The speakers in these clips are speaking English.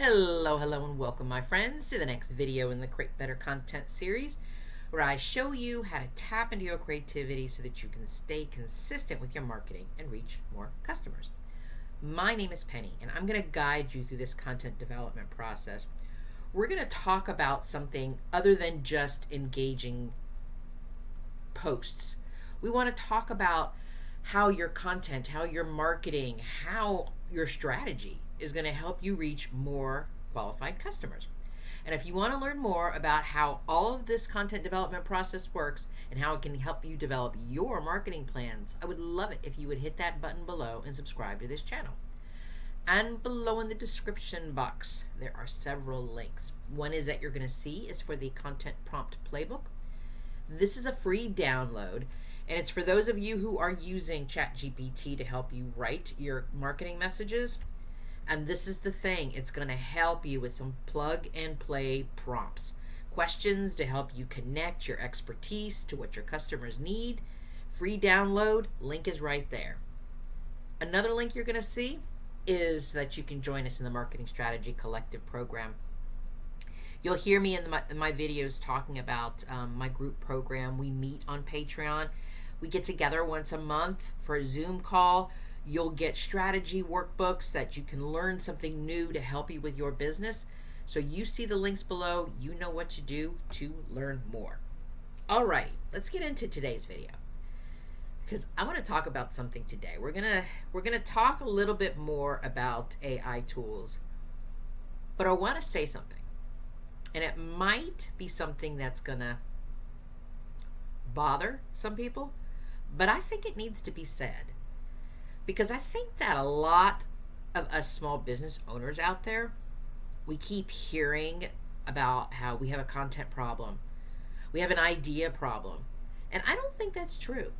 Hello, and welcome, my friends, to the next video in the Create Better Content series, where I show you how to tap into your creativity so that you can stay consistent with your marketing and reach more customers. My name is Penny, and I'm going to guide you through this content development process. We're going to talk about something other than just engaging posts. We want to talk about how your content, how your marketing, how your strategy is going to help you reach more qualified customers. And if you want to learn more about how all of this content development process works and how it can help you develop your marketing plans, I would love it if you would hit that button below and subscribe to this channel. And below in the description box, there are several links. One is that you're going to see is for the Content Prompt Playbook. This is a free download, and it's for those of you who are using ChatGPT to help you write your marketing messages. And this is the thing, it's going to help you with some plug and play prompts. Questions to help you connect your expertise to what your customers need. Free download, link is right there. Another link you're going to see is that you can join us in the Marketing Strategy Collective program. You'll hear me in my videos talking about my group program. We meet on Patreon. We get together once a month for a Zoom call. You'll get strategy workbooks that you can learn something new to help you with your business. So you see the links below. You know what to do to learn more. Alrighty, let's get into today's video, because I want to talk about something today. We're gonna talk a little bit more about AI tools, but I want to say something, and it might be something that's gonna bother some people, but I think it needs to be said. Because I think that a lot of us small business owners out there, we keep hearing about how we have a content problem, we have an idea problem, and I don't think that's true.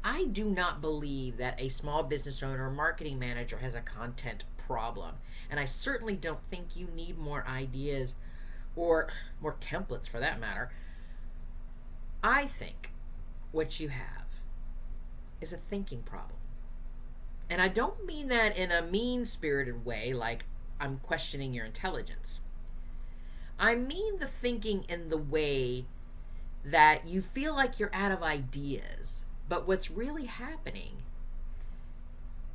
I do not believe that a small business owner or marketing manager has a content problem, and I certainly don't think you need more ideas or more templates for that matter. I think what you have is a thinking problem. And I don't mean that in a mean-spirited way, like I'm questioning your intelligence. I mean the thinking in the way that you feel like you're out of ideas, but what's really happening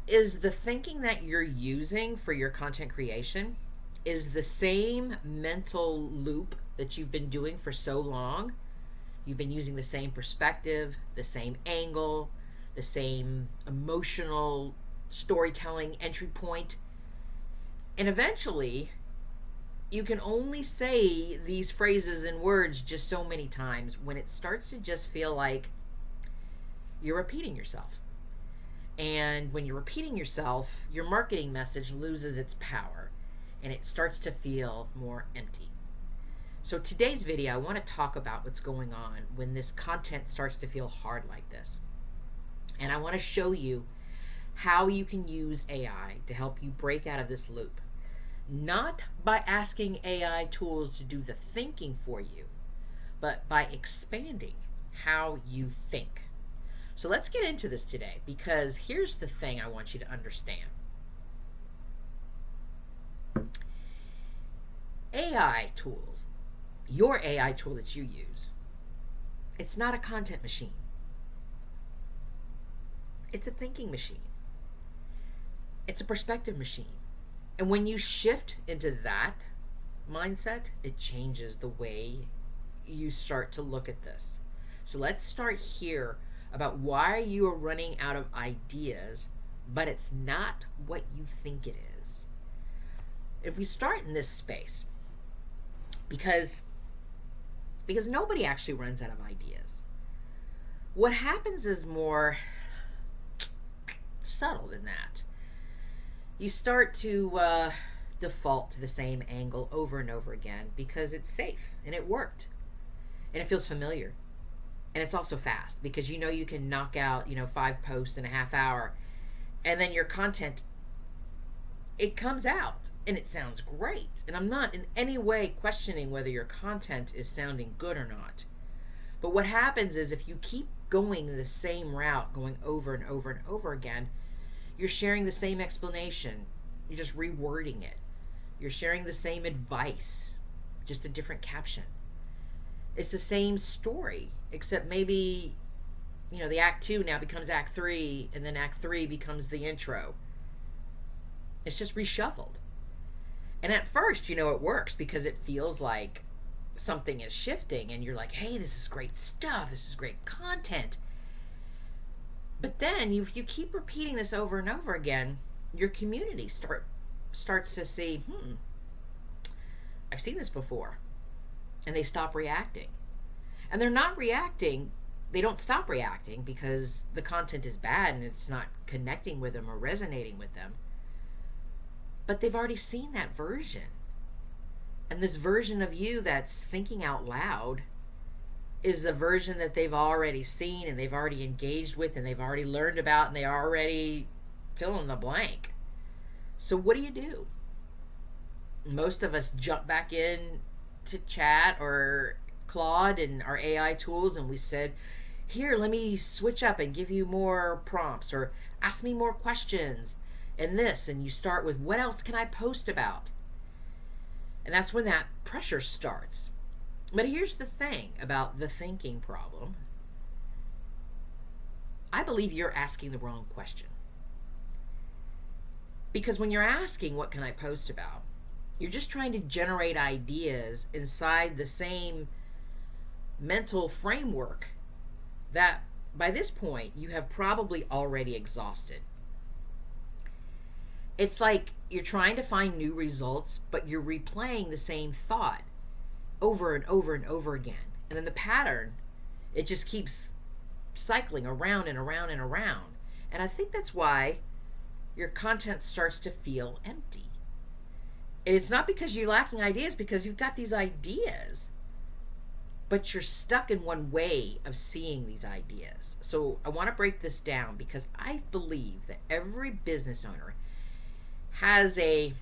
is the thinking that you're using for your content creation is the same mental loop that you've been doing for so long. You've been using the same perspective, the same angle, the same emotional storytelling entry point, and eventually you can only say these phrases and words just so many times when it starts to just feel like you're repeating yourself. And when you're repeating yourself, your marketing message loses its power and it starts to feel more empty. So today's video, I want to talk about what's going on when this content starts to feel hard like this. And I want to show you how you can use AI to help you break out of this loop. Not by asking AI tools to do the thinking for you, but by expanding how you think. So let's get into this today, because here's the thing I want you to understand. AI tools, your AI tool that you use, it's not a content machine. It's a thinking machine. It's a perspective machine. And when you shift into that mindset, it changes the way you start to look at this. So let's start here about why you are running out of ideas, but it's not what you think it is. If we start in this space, because nobody actually runs out of ideas. What happens is more subtle than that. You start to default to the same angle over and over again because it's safe and it worked and it feels familiar, and it's also fast because you know you can knock out 5 posts in a half hour, and then your content, it comes out and it sounds great. And I'm not in any way questioning whether your content is sounding good or not, but what happens is if you keep going the same route, going over and over and over again, you're sharing the same explanation. You're just rewording it. You're sharing the same advice, just a different caption. It's the same story, except maybe, the act 2 now becomes act 3, and then act 3 becomes the intro. It's just reshuffled. And at first, it works because it feels like something is shifting, and you're like, hey, this is great stuff, this is great content. But then if you keep repeating this over and over again, your community starts to see, I've seen this before. And they stop reacting. And they're not reacting, they don't stop reacting because the content is bad and it's not connecting with them or resonating with them. But they've already seen that version. And this version of you that's thinking out loud is the version that they've already seen and they've already engaged with and they've already learned about and they already fill in the blank. So what do? Most of us jump back in to chat or Claude and our AI tools, and we said, here, let me switch up and give you more prompts, or ask me more questions and this, and you start with, what else can I post about? And that's when that pressure starts. But here's the thing about the thinking problem. I believe you're asking the wrong question. Because when you're asking, what can I post about? You're just trying to generate ideas inside the same mental framework that by this point you have probably already exhausted. It's like you're trying to find new results, but you're replaying the same thought over and over and over again. And then the pattern, it just keeps cycling around and around and around. And I think that's why your content starts to feel empty. And it's not because you're lacking ideas, because you've got these ideas, but you're stuck in one way of seeing these ideas. So I want to break this down because I believe that every business owner has a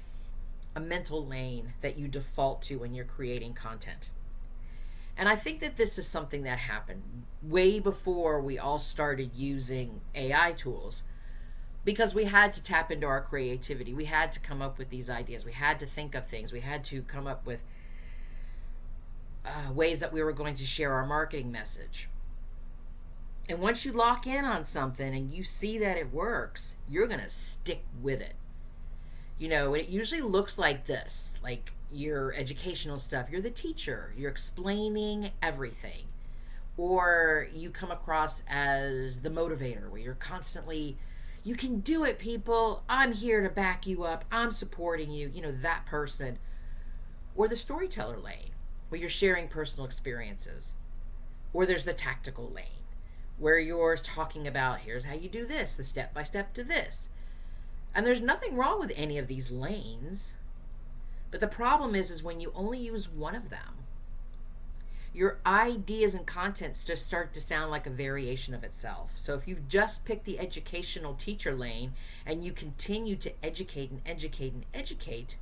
mental lane that you default to when you're creating content. And I think that this is something that happened way before we all started using AI tools, because we had to tap into our creativity. We had to come up with these ideas. We had to think of things. We had to come up with ways that we were going to share our marketing message. And once you lock in on something and you see that it works, you're going to stick with it. It usually looks like this, like your educational stuff. You're the teacher. You're explaining everything. Or you come across as the motivator, where you're constantly, you can do it, people. I'm here to back you up. I'm supporting you. That person. Or the storyteller lane, where you're sharing personal experiences. Or there's the tactical lane, where you're talking about, here's how you do this, the step-by-step to this. And there's nothing wrong with any of these lanes. But the problem is when you only use one of them, your ideas and contents just start to sound like a variation of itself. So if you've just picked the educational teacher lane and you continue to educate and educate and educate,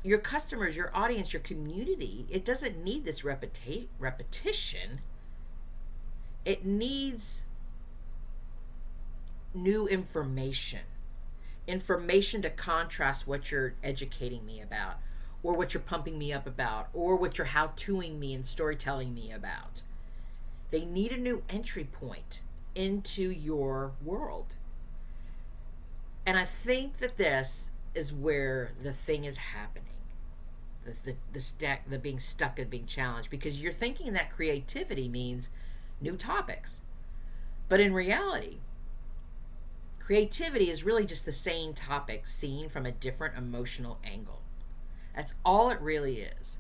your customers, your audience, your community, it doesn't need this repetition. It needs new information to contrast what you're educating me about, or what you're pumping me up about, or what you're how-toing me and storytelling me about. They need a new entry point into your world. And I think that this is where the thing is happening. The being stuck and being challenged, because you're thinking that creativity means new topics. But in reality, creativity is really just the same topic seen from a different emotional angle. That's all it really is.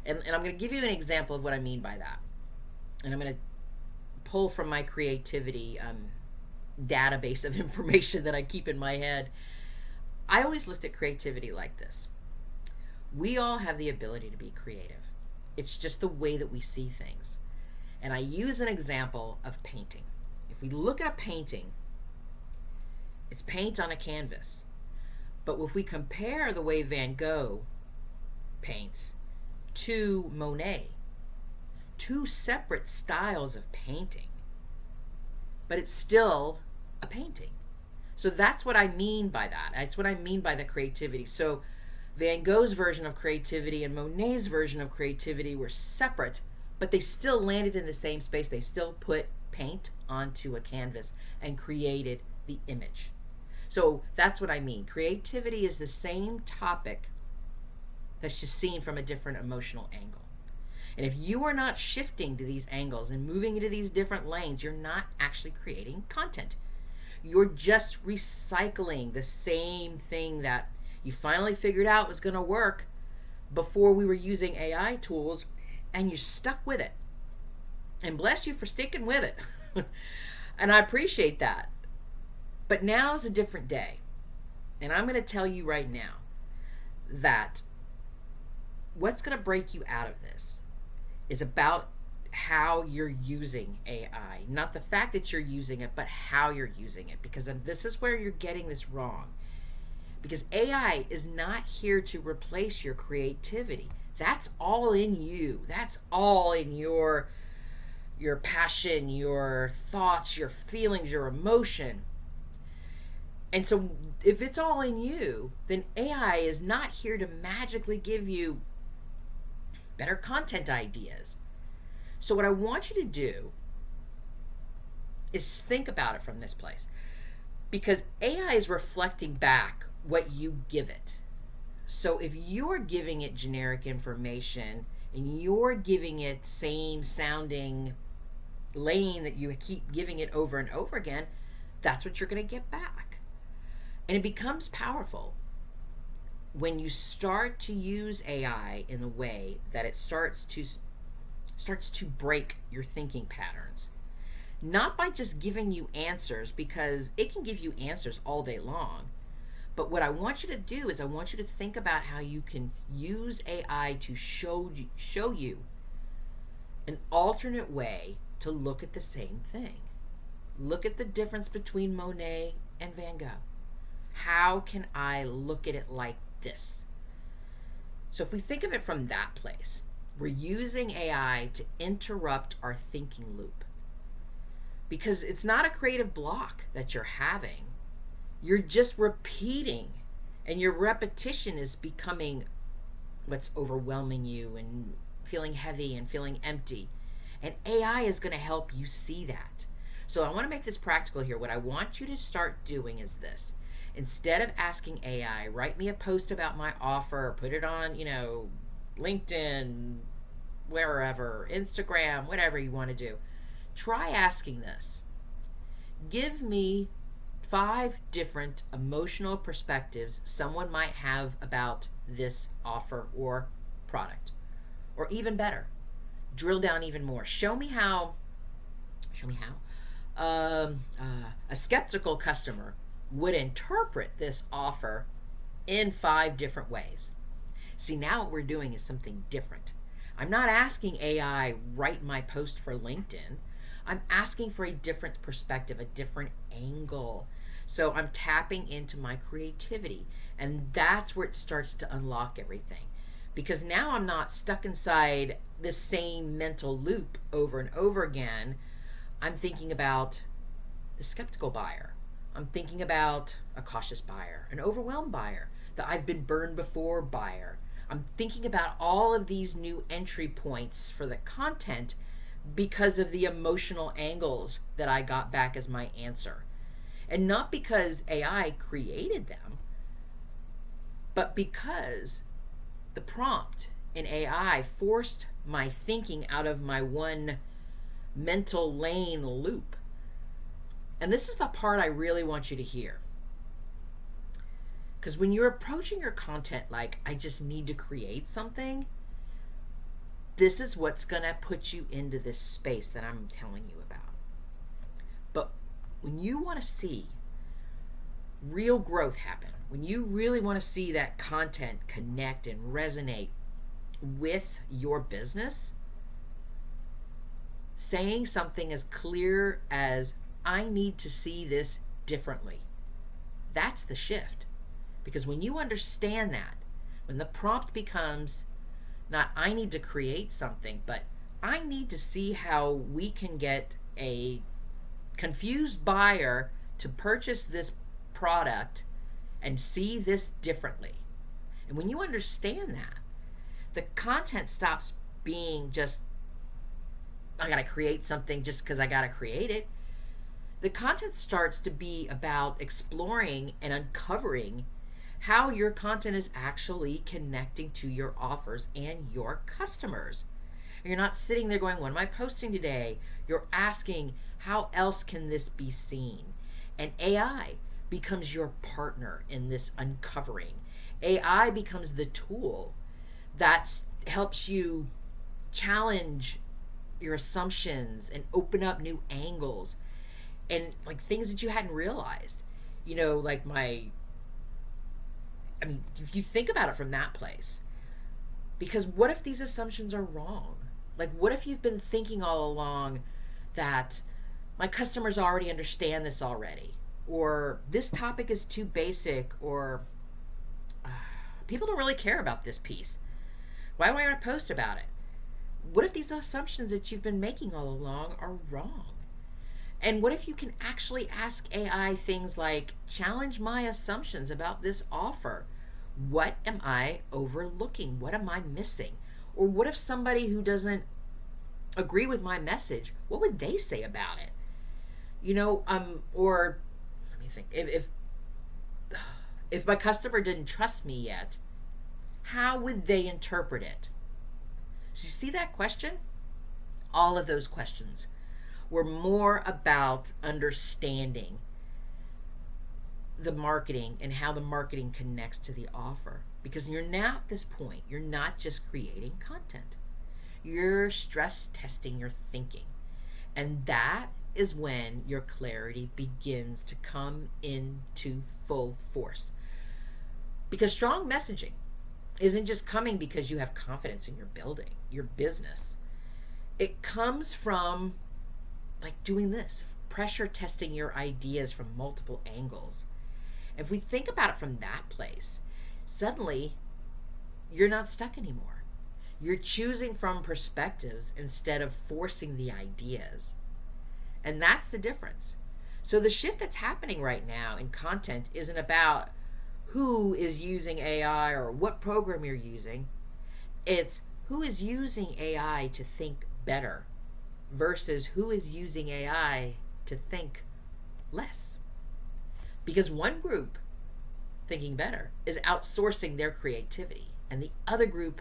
And I'm going to give you an example of what I mean by that. And I'm going to pull from my creativity database of information that I keep in my head. I always looked at creativity like this. We all have the ability to be creative. It's just the way that we see things. And I use an example of painting. If we look at painting, it's paint on a canvas. But if we compare the way Van Gogh paints to Monet, two separate styles of painting, but it's still a painting. So that's what I mean by that. That's what I mean by the creativity. So Van Gogh's version of creativity and Monet's version of creativity were separate, but they still landed in the same space. They still put paint onto a canvas and created the image. So that's what I mean. Creativity is the same topic that's just seen from a different emotional angle. And if you are not shifting to these angles and moving into these different lanes, you're not actually creating content. You're just recycling the same thing that you finally figured out was going to work before we were using AI tools, and you stuck with it. And bless you for sticking with it. And I appreciate that. But now's a different day. And I'm going to tell you right now that what's going to break you out of this is about how you're using AI. Not the fact that you're using it, but how you're using it. Because this is where you're getting this wrong. Because AI is not here to replace your creativity. That's all in you. That's all in your passion, your thoughts, your feelings, your emotion. And so if it's all in you, then AI is not here to magically give you better content ideas. So what I want you to do is think about it from this place. Because AI is reflecting back what you give it. So if you're giving it generic information and you're giving it same sounding lane that you keep giving it over and over again, that's what you're going to get back. And it becomes powerful when you start to use AI in the way that it starts to break your thinking patterns. Not by just giving you answers, because it can give you answers all day long. But what I want you to do is I want you to think about how you can use AI to show you an alternate way to look at the same thing. Look at the difference between Monet and Van Gogh. How can I look at it like this? So if we think of it from that place, we're using AI to interrupt our thinking loop. Because it's not a creative block that you're having. You're just repeating, and your repetition is becoming what's overwhelming you and feeling heavy and feeling empty. And AI is going to help you see that. So I want to make this practical here. What I want you to start doing is this. Instead of asking AI, write me a post about my offer, put it on, LinkedIn, wherever, Instagram, whatever you want to do. Try asking this. Give me 5 different emotional perspectives someone might have about this offer or product. Or even better, drill down even more. Show me how a skeptical customer would interpret this offer in 5 different ways. See, now what we're doing is something different. I'm not asking AI, write my post for LinkedIn. I'm asking for a different perspective, a different angle. So I'm tapping into my creativity, and that's where it starts to unlock everything. Because now I'm not stuck inside the same mental loop over and over again. I'm thinking about the skeptical buyer. I'm thinking about a cautious buyer, an overwhelmed buyer, the I've been burned before buyer. I'm thinking about all of these new entry points for the content because of the emotional angles that I got back as my answer. And not because AI created them, but because the prompt in AI forced my thinking out of my one mental lane loop. And this is the part I really want you to hear. Because when you're approaching your content like, I just need to create something, this is what's going to put you into this space that I'm telling you about. But when you want to see real growth happen, when you really want to see that content connect and resonate with your business, saying something as clear as, I need to see this differently. That's the shift. Because when you understand that, when the prompt becomes not I need to create something, but I need to see how we can get a confused buyer to purchase this product and see this differently. And when you understand that, the content stops being just, I gotta create something just because I gotta create it. The content starts to be about exploring and uncovering how your content is actually connecting to your offers and your customers. And you're not sitting there going, what am I posting today? You're asking, how else can this be seen? And AI becomes your partner in this uncovering. AI becomes the tool that helps you challenge your assumptions and open up new angles and like things that you hadn't realized. Like if you think about it from that place, because what if these assumptions are wrong? Like, what if you've been thinking all along that my customers already understand this already, or this topic is too basic, or people don't really care about this piece. Why do I want to post about it? What if these assumptions that you've been making all along are wrong? And what if you can actually ask AI things like, challenge my assumptions about this offer? What am I overlooking? What am I missing? Or what if somebody who doesn't agree with my message, what would they say about it? Or let me think. If my customer didn't trust me yet, how would they interpret it? So you see that question? All of those questions were more about understanding the marketing and how the marketing connects to the offer. Because you're now at this point, you're not just creating content. You're stress testing your thinking. And that is when your clarity begins to come into full force. Because strong messaging isn't just coming because you have confidence in your building, your business. It comes from like doing this, pressure testing your ideas from multiple angles. If we think about it from that place, suddenly you're not stuck anymore. You're choosing from perspectives instead of forcing the ideas. And that's the difference. So the shift that's happening right now in content isn't about who is using AI or what program you're using. It's who is using AI to think better versus who is using AI to think less. Because one group thinking better is outsourcing their creativity, and the other group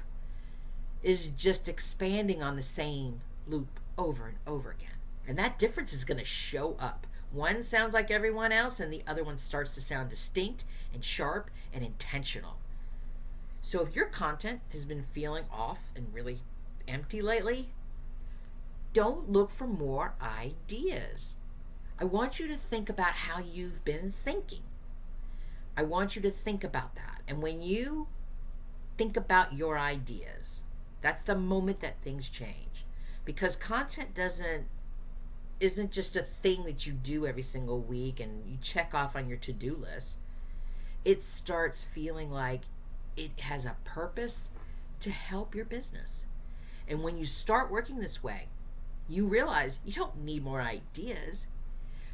is just expanding on the same loop over and over again. And that difference is going to show up. One sounds like everyone else, and the other one starts to sound distinct and sharp and intentional. So if your content has been feeling off and really empty lately, don't look for more ideas. I want you to think about how you've been thinking. I want you to think about that. And when you think about your ideas, that's the moment that things change. Because content isn't just a thing that you do every single week and you check off on your to-do list. It starts feeling like it has a purpose to help your business. And when you start working this way, you realize you don't need more ideas.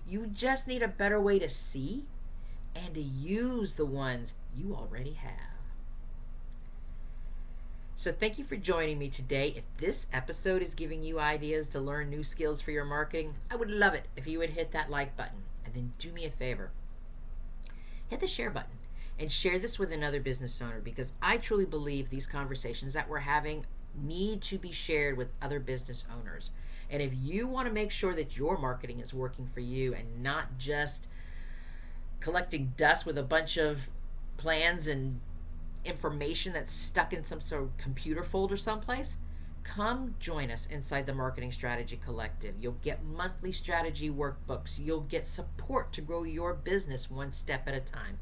You just need a better way to see and to use the ones you already have. So thank you for joining me today. If this episode is giving you ideas to learn new skills for your marketing, I would love it if you would hit that like button. And then do me a favor. Hit the share button and share this with another business owner, because I truly believe these conversations that we're having need to be shared with other business owners. And if you want to make sure that your marketing is working for you and not just collecting dust with a bunch of plans and information that's stuck in some sort of computer folder someplace, come join us inside the Marketing Strategy Collective. You'll get monthly strategy workbooks. You'll get support to grow your business one step at a time.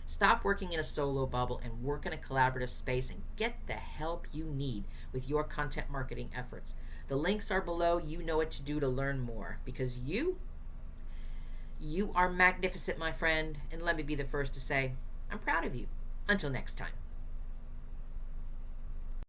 Stop working in a solo bubble and work in a collaborative space and get the help you need with your content marketing efforts. The links are below. You know what to do to learn more, because you are magnificent, my friend, and let me be the first to say, I'm proud of you. Until next time.